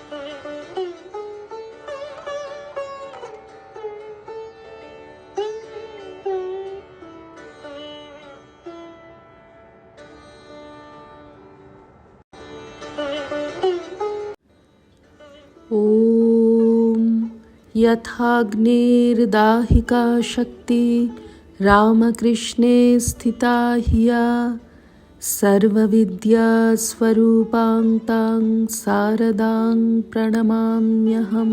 ॐ यथाग्निर्दाहिका शक्ति रामकृष्णे स्थिता हिया सर्वविद्यास्वरूपां तां शारदां প্রণমাম্যহম।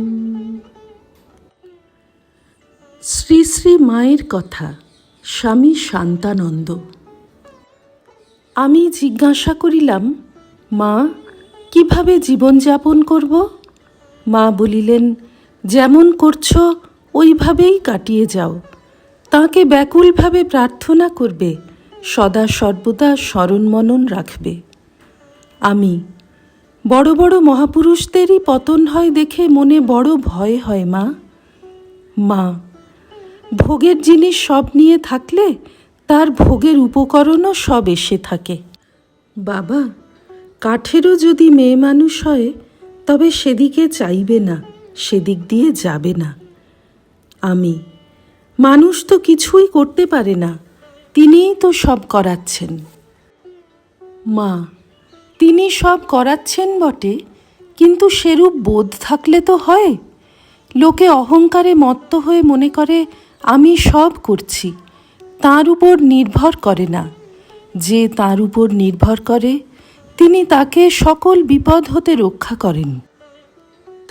শ্রী শ্রী মায়ের কথা। স্বামী শান্তানন্দ। আমি জিজ্ঞাসা করিলাম, মা, কিভাবে জীবনযাপন করব? মা বলিলেন, যেমন করছো ওইভাবেই কাটিয়ে যাও। তাঁকে ব্যাকুলভাবে প্রার্থনা করবে, সদা সর্বদা স্মরণ মনন রাখবে। আমি, বড় বড় মহাপুরুষদেরই পতন হয় দেখে মনে বড় ভয় হয় মা। মা, ভোগের জিনিস সব নিয়ে থাকলে তার ভোগের উপকরণও সব এসে থাকে। বাবা, কাঠেরও যদি মেয়ে মানুষ হয় তবে সেদিকে চাইবে না, সেদিক দিয়ে যাবে না। আমি, মানুষ তো কিছুই করতে পারে না, তিনিই তো সব করাচ্ছেন। মা, তিনি সব করাচ্ছেন বটে, কিন্তু সেরূপ বোধ থাকলে তো হয়। লোকে অহংকারে মত্ত হয়ে মনে করে আমি সব করছি, তার উপর নির্ভর করে না। যে তার উপর নির্ভর করে তিনি তাকে সকল বিপদ হতে রক্ষা করেন।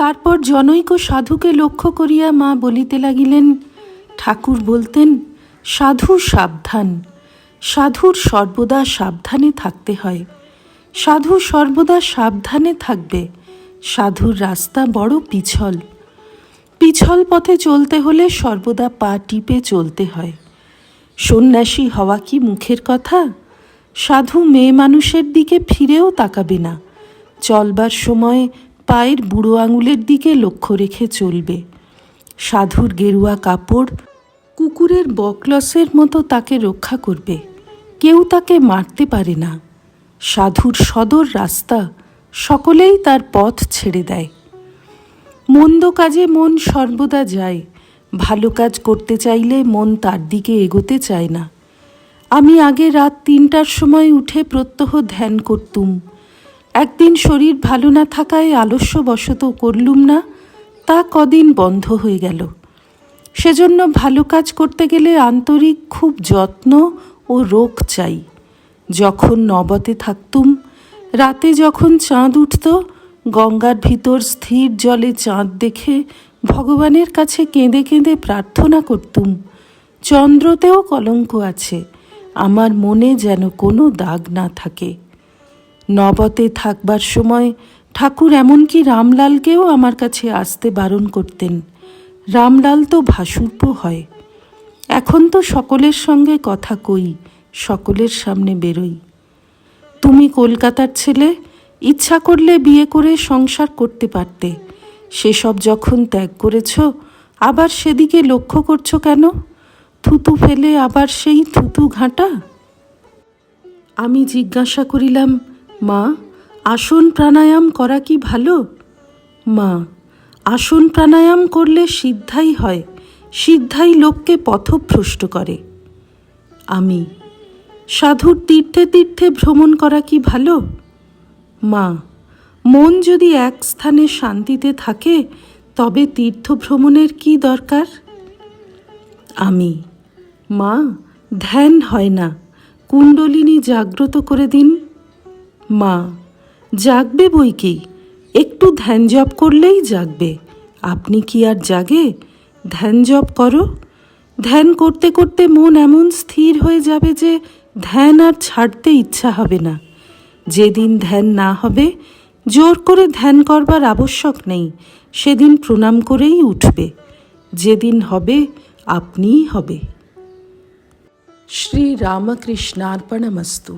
তারপর জনৈক সাধুকে লক্ষ্য করিয়া মা বলিতে লাগিলেন, ঠাকুর বলতেন, সাধু সাবধান, সাধুর সর্বদা সাবধানে থাকতে হয়। সাধু সর্বদা সাবধানে থাকবে। সাধুর রাস্তা বড় পিছল, পিছল পথে চলতে হলে সর্বদা পা টিপে চলতে হয়। সন্ন্যাসী হওয়া কি মুখের কথা? সাধু মেয়ে মানুষের দিকে ফিরেও তাকাবে না। চলবার সময় পায়ের বুড়ো আঙুলের দিকে লক্ষ্য রেখে চলবে। সাধুর গেরুয়া কাপড় কুকুরের বকলসের মতো তাকে রক্ষা করবে, কেউ তাকে মারতে পারে না। সাধুর সদর রাস্তা, সকলেই তার পথ ছেড়ে দেয়। মন্দ কাজে মন সর্বদা যায়, ভালো কাজ করতে চাইলে মন তার দিকে এগোতে চায় না। আমি আগে রাত 3টার সময় উঠে প্রত্যহ ধ্যান করতুম। একদিন শরীর ভালো না থাকায় আলস্যবশত করলুম না, তা কদিন বন্ধ হয়ে গেল। সেজন্য ভালো কাজ করতে গেলে আন্তরিক খুব যত্ন ও রোগ চাই। যখন নবতে থাকতুম, রাতে যখন চাঁদ উঠত, গঙ্গার ভিতর স্থির জলে চাঁদ দেখে ভগবানের কাছে কেঁদে কেঁদে প্রার্থনা করতুম, চন্দ্রতেও কলঙ্ক আছে, আমার মনে যেন কোনো দাগ না থাকে। নবতে থাকবার সময় ঠাকুর এমনকি রামলালকেও আমার কাছে আসতে বারণ করতেন। রামলাল তো ভাশুরপো হয়। এখন তো সকলের সঙ্গে কথা কই, সকলের সামনে বেরোই। তুমি কলকাতার ছেলে, ইচ্ছা করলে বিয়ে করে সংসার করতে পারতে। সেসব যখন ত্যাগ করেছ, আবার সেদিকে লক্ষ্য করছো কেন? থুতু ফেলে আবার সেই থুতু ঘাঁটা। আমি জিজ্ঞাসা করিলাম, মা, আসন প্রাণায়াম করা কি ভালো? মা, আসন প্রাণায়াম করলে সিদ্ধাই হয়, সিদ্ধাই লোককে পথভ্রষ্ট করে। আমি, সাধুর তীর্থে তীর্থে ভ্রমণ করা কি ভালো? মা, মন যদি এক স্থানে শান্তিতে থাকে তবে তীর্থ ভ্রমণের কি দরকার? আমি, মা, ধ্যান হয় না, কুণ্ডলিনী জাগ্রত করে দিন। মা, জাগবে বই কি, একটু ধ্যান জপ করলেই জাগবে। আপনি কি আর জাগে? ধ্যান জপ করো। ধ্যান করতে করতে মন এমন স্থির হয়ে যাবে যে ধ্যান আর ছাড়তে ইচ্ছা হবে না। যেদিন ধ্যান না হবে, জোর করে ধ্যান করবার আবশ্যক নেই, সেদিন প্রণাম করেই উঠবে। যেদিন হবে আপনিই হবে। শ্রী রামকৃষ্ণার্পণমস্তু।